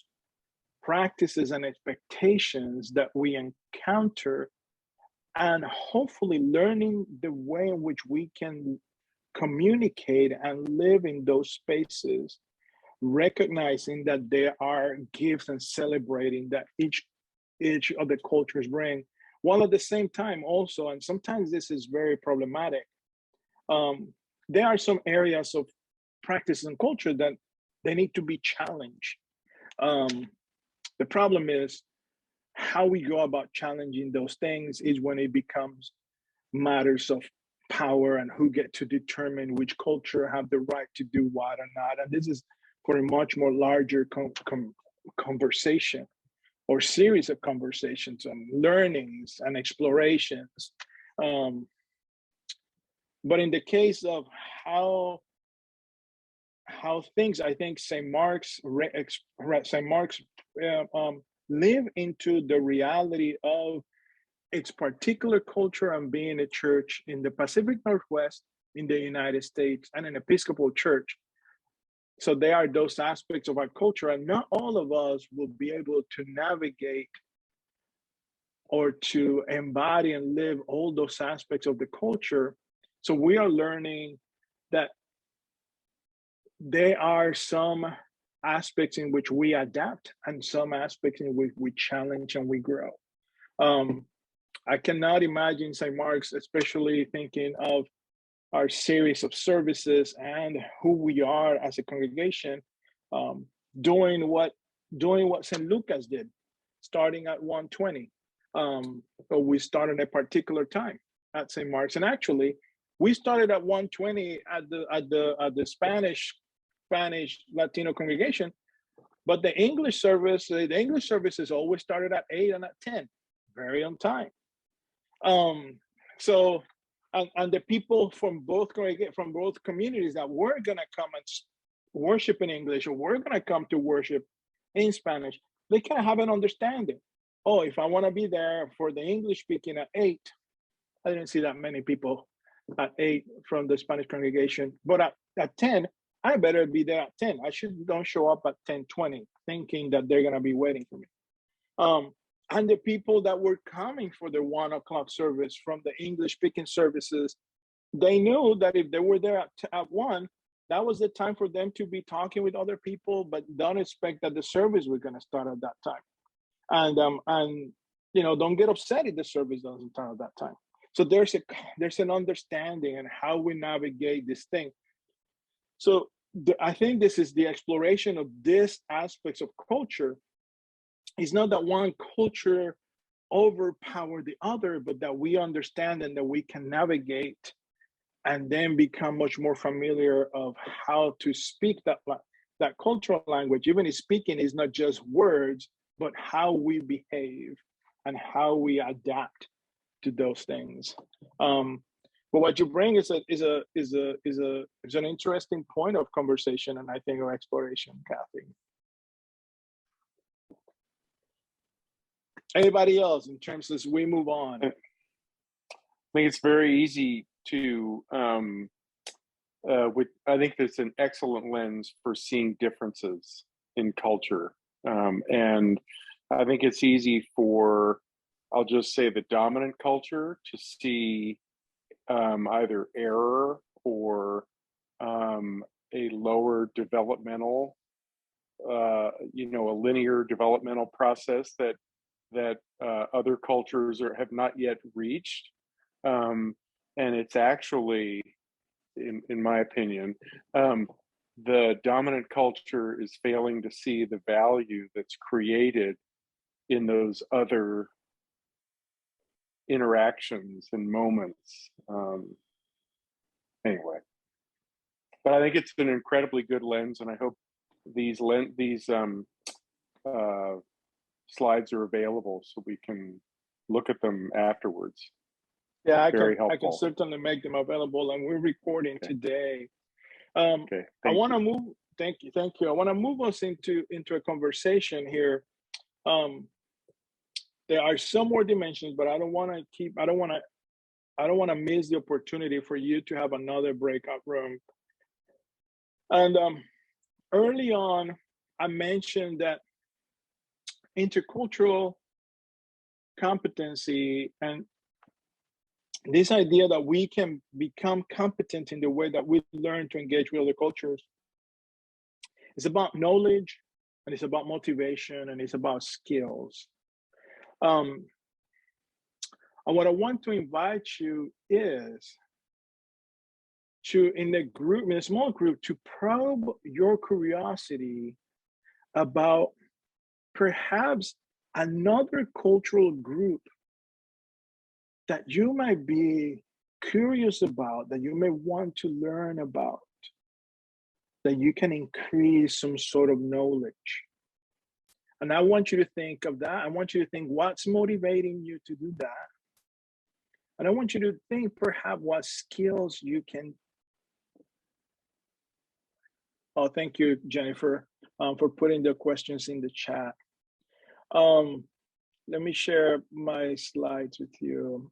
practices and expectations that we encounter, and hopefully learning the way in which we can communicate and live in those spaces, recognizing that there are gifts and celebrating that each of the cultures bring, while at the same time also, and sometimes this is very problematic, there are some areas of practice and culture that they need to be challenged. The problem is how we go about challenging those things is when it becomes matters of power and who get to determine which culture have the right to do what or not. And this is for a much more larger conversation or series of conversations and learnings and explorations. But in the case of how things, I think St. Mark's live into the reality of its particular culture and being a church in the Pacific Northwest in the United States and an Episcopal church. So there are those aspects of our culture, and not all of us will be able to navigate or to embody and live all those aspects of the culture. So we are learning that there are some aspects in which we adapt and some aspects in which we challenge and we grow. I cannot imagine St. Mark's, especially thinking of our series of services and who we are as a congregation, doing what St. Lucas did, starting at 1:20. But we started at a particular time at St. Mark's, and actually, we started at 1:20 at the Spanish Latino congregation, but the English services always started at 8 and at 10, very on time. So and the people from both communities that were gonna come and worship in English, or were gonna come to worship in Spanish, they kind of have an understanding. Oh, if I want to be there for the English speaking at 8, I didn't see that many people at 8 from the Spanish congregation, but at 10, I better be there at 10. I don't show up at 10:20 thinking that they're gonna be waiting for me. And the people that were coming for the 1 o'clock service from the English speaking services, they knew that if they were there at 1, that was the time for them to be talking with other people, but don't expect that the service was going to start at that time. And don't get upset if the service doesn't start at that time. So there's an understanding and how we navigate this thing. So I think this is the exploration of these aspects of culture. It's not that one culture overpower the other, but that we understand and that we can navigate and then become much more familiar of how to speak that cultural language. Even if speaking is not just words, but how we behave and how we adapt to those things. But what you bring is an interesting point of conversation, and I think of exploration, Kathy. Anybody else in terms as we move on? I think it's very easy to, I think there's an excellent lens for seeing differences in culture. And I think it's easy for, I'll just say, the dominant culture to see either error or a lower developmental, a linear developmental process that other cultures have not yet reached. And it's actually, in my opinion, the dominant culture is failing to see the value that's created in those other interactions and moments. Anyway, but I think it's an incredibly good lens, and I hope these slides are available so we can look at them afterwards. Yeah, I Very can helpful. certainly make them available, and we're recording today. Okay, I want to move. Thank you. I want to move us into a conversation here. There are some more dimensions, but I don't want to miss the opportunity for you to have another breakout room. And early on, I mentioned that intercultural competency and this idea that we can become competent in the way that we learn to engage with other cultures is about knowledge, and it's about motivation, and it's about skills. And what I want to invite you is to, in a small group, to probe your curiosity about perhaps another cultural group that you might be curious about, that you may want to learn about, that you can increase some sort of knowledge. And I want you to think of that. I want you to think what's motivating you to do that. And I want you to think perhaps what skills you can. Oh, thank you, Jennifer, for putting the questions in the chat. Let me share my slides with you.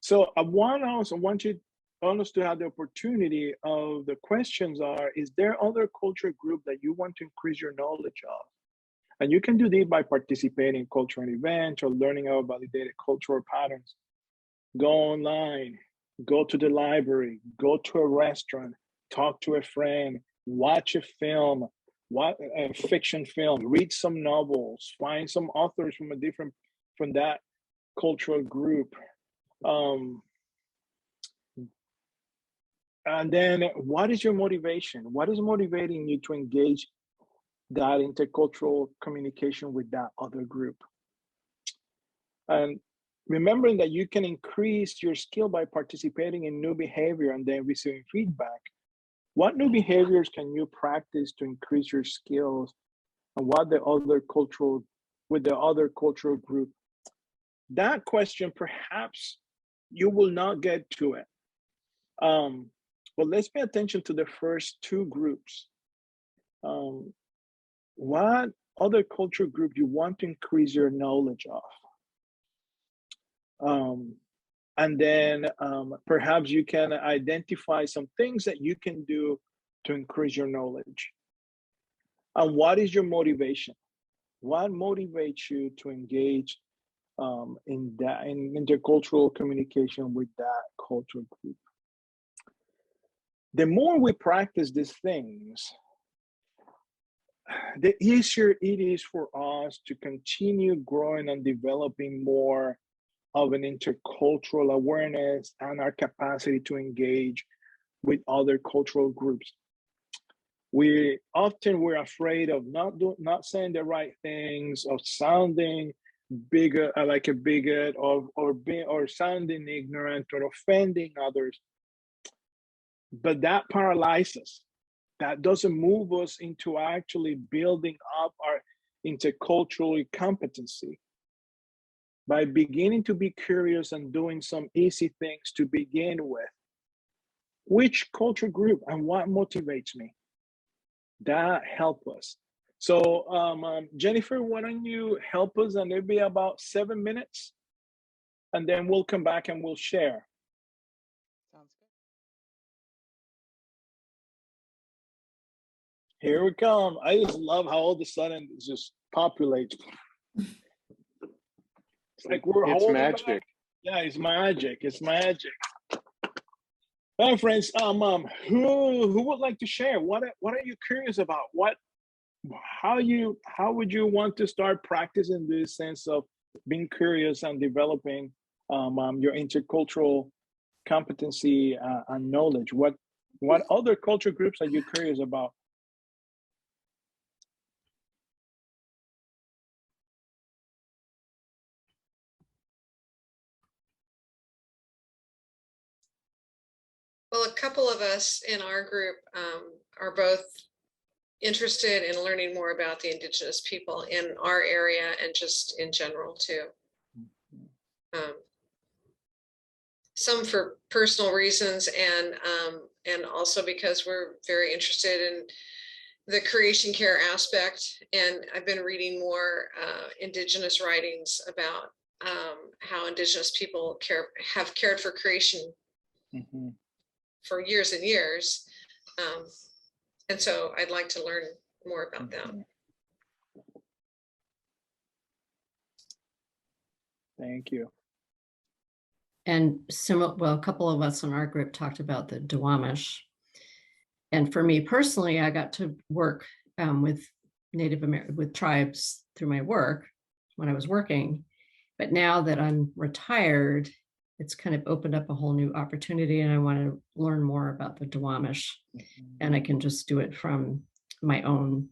So I want us to have the opportunity of, the questions are, is there other culture group that you want to increase your knowledge of? And you can do this by participating in cultural events or learning about validated cultural patterns. Go online, go to the library, go to a restaurant, talk to a friend, watch a film, a fiction film, read some novels, find some authors from that cultural group. And then what is your motivation? What is motivating you to engage that intercultural communication with that other group? And remembering that you can increase your skill by participating in new behavior and then receiving feedback. What new behaviors can you practice to increase your skills and what the other cultural, with the other cultural group. That question, perhaps you will not get to it. But let's pay attention to the first two groups. What other cultural group you want to increase your knowledge of? And then perhaps you can identify some things that you can do to increase your knowledge. And what is your motivation? What motivates you to engage in intercultural communication with that cultural group? The more we practice these things, the easier it is for us to continue growing and developing more of an intercultural awareness and our capacity to engage with other cultural groups. We're afraid of not saying the right things, of sounding bigger, like a bigot, or sounding ignorant, or offending others. But that paralyzes. That doesn't move us into actually building up our intercultural competency. By beginning to be curious and doing some easy things to begin with, which culture group and what motivates me, that help us. So Jennifer, why don't you help us, and it'll be about 7 minutes, and then we'll come back and we'll share. Sounds good. Here we come. I just love how all of a sudden it just populates. It's like we're It's holding magic. back. Yeah, it's magic. It's magic. Well, friends, who would like to share? What are you curious about? How would you want to start practicing this sense of being curious and developing your intercultural competency and knowledge? What other culture groups are you curious about? Well, a couple of us in our group are both interested in learning more about the Indigenous people in our area and just in general too. Some for personal reasons, and also because we're very interested in the creation care aspect. And I've been reading more Indigenous writings about how Indigenous people have cared for creation for years and years. And so I'd like to learn more about that. Thank you. And a couple of us in our group talked about the Duwamish. And for me personally, I got to work with with tribes through my work when I was working. But now that I'm retired, it's kind of opened up a whole new opportunity, and I want to learn more about the Duwamish. And I can just do it from my own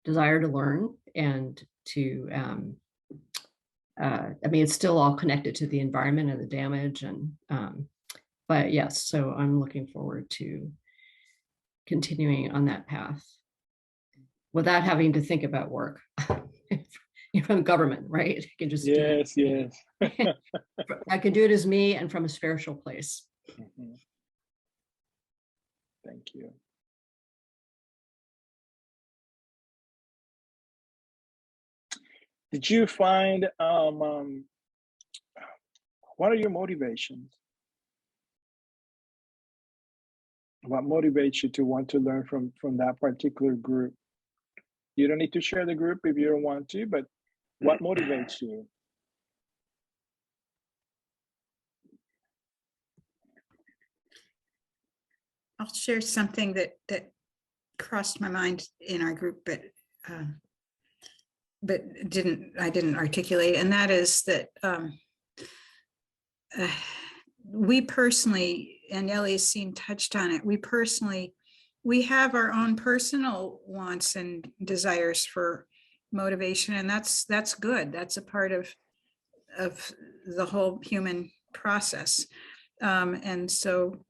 desire to learn and to, I mean, it's still all connected to the environment and the damage, and but yes, so I'm looking forward to continuing on that path without having to think about work. From government, right? I can just yes. I can do it as me and from a spiritual place. Thank you. Did you find what are your motivations? What motivates you to want to learn from that particular group? You don't need to share the group if you don't want to, but what motivates you? I'll share something that crossed my mind in our group, but I didn't articulate, and that is that we personally, and Eliassime touched on it, we have our own personal wants and desires for motivation, and that's good. That's a part of the whole human process. And so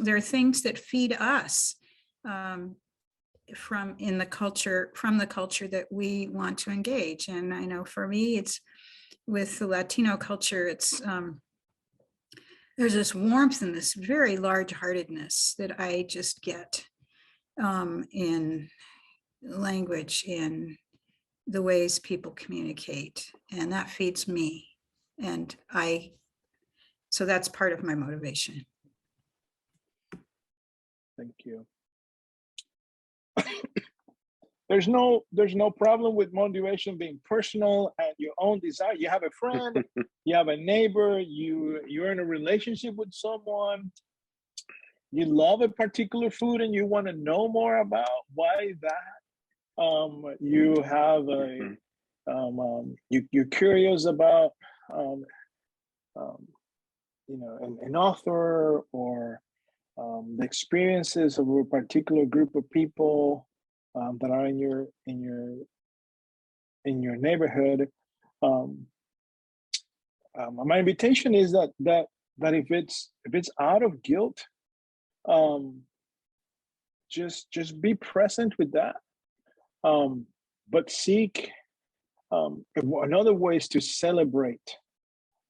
there are things that feed us. from the culture that we want to engage. And I know for me, it's with the Latino culture, it's there's this warmth and this very large-heartedness that I just get in language, in the ways people communicate, and that feeds me. And so that's part of my motivation. Thank you. There's no problem with motivation being personal and your own desire. You have a friend, you have a neighbor, you're in a relationship with someone, you love a particular food and you want to know more about why that. You have a you're curious about you know, an author or the experiences of a particular group of people that are in your neighborhood. My invitation is that if it's out of guilt, just be present with that, but seek another ways to celebrate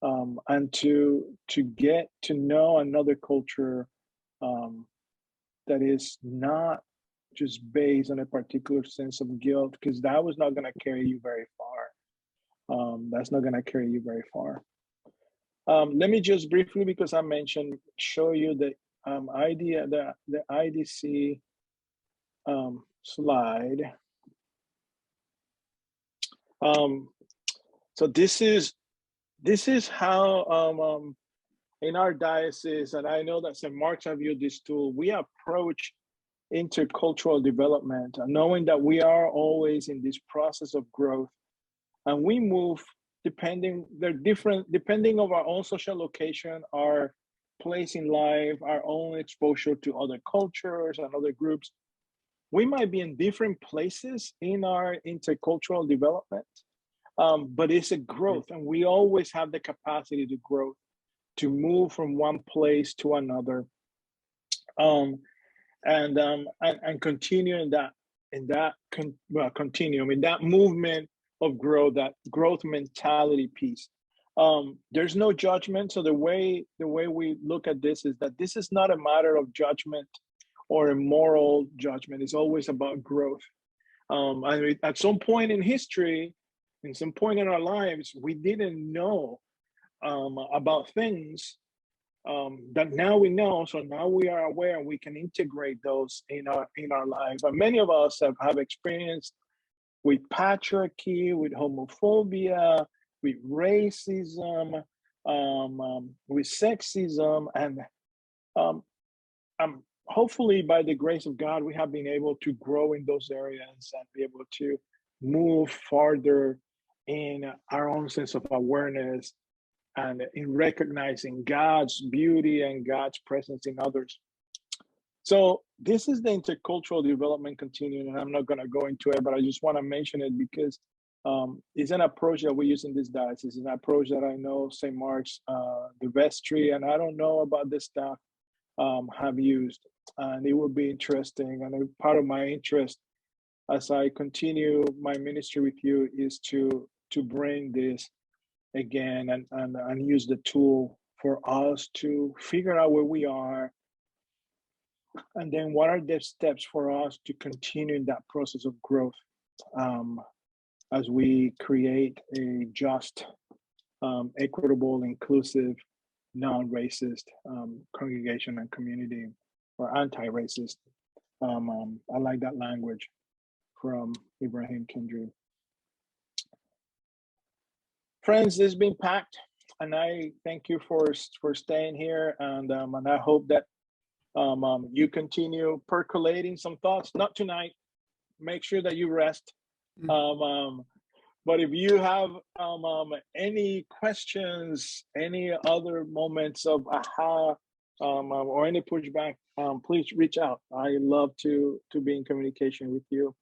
and to get to know another culture that is not just based on a particular sense of guilt, because that was not going to carry you very far. That's not going to carry you very far. Let me just briefly, because I mentioned, show you the idea, the IDC slide. So this is how in our diocese, and I know that St. Mark's have used this tool, we approach intercultural development, knowing that we are always in this process of growth, and we move depending of our own social location, our place in life, our own exposure to other cultures and other groups. We might be in different places in our intercultural development, but it's a growth, and we always have the capacity to grow, to move from one place to another, and continue in that continuum, in that movement of growth, that growth mentality piece. There's no judgment. So the way we look at this is that this is not a matter of judgment or a moral judgment. It's always about growth. And at some point in history, in some point in our lives, we didn't know about things that now we know. So now we are aware, and we can integrate those in our lives. And many of us have experienced with patriarchy, with homophobia, with racism, with sexism, and hopefully by the grace of God, we have been able to grow in those areas and be able to move farther in our own sense of awareness and in recognizing God's beauty and God's presence in others. So this is the intercultural development continuum, and I'm not going to go into it, but I just want to mention it because it's an approach that we use in this diocese. It's an approach that I know St. Mark's, the vestry, and I don't know about this staff have used, and it would be interesting. And part of my interest as I continue my ministry with you is to bring this again and use the tool for us to figure out where we are, and then what are the steps for us to continue in that process of growth as we create a just, equitable, inclusive, non-racist congregation and community, or anti-racist. I like that language from Ibrahim Kendry. Friends, this has been packed, and I thank you for staying here, and I hope that you continue percolating some thoughts. Not tonight. Make sure that you rest. But if you have any questions, any other moments of aha, or any pushback, please reach out. I love to be in communication with you.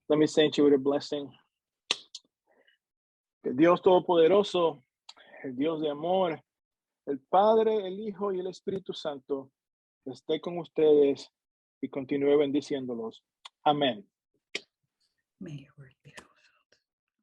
Let me send you with a blessing. Que Dios Todopoderoso, el Dios de amor, el Padre, el Hijo y el Espíritu Santo esté con ustedes y continúe bendiciéndolos. Amen. May your word be.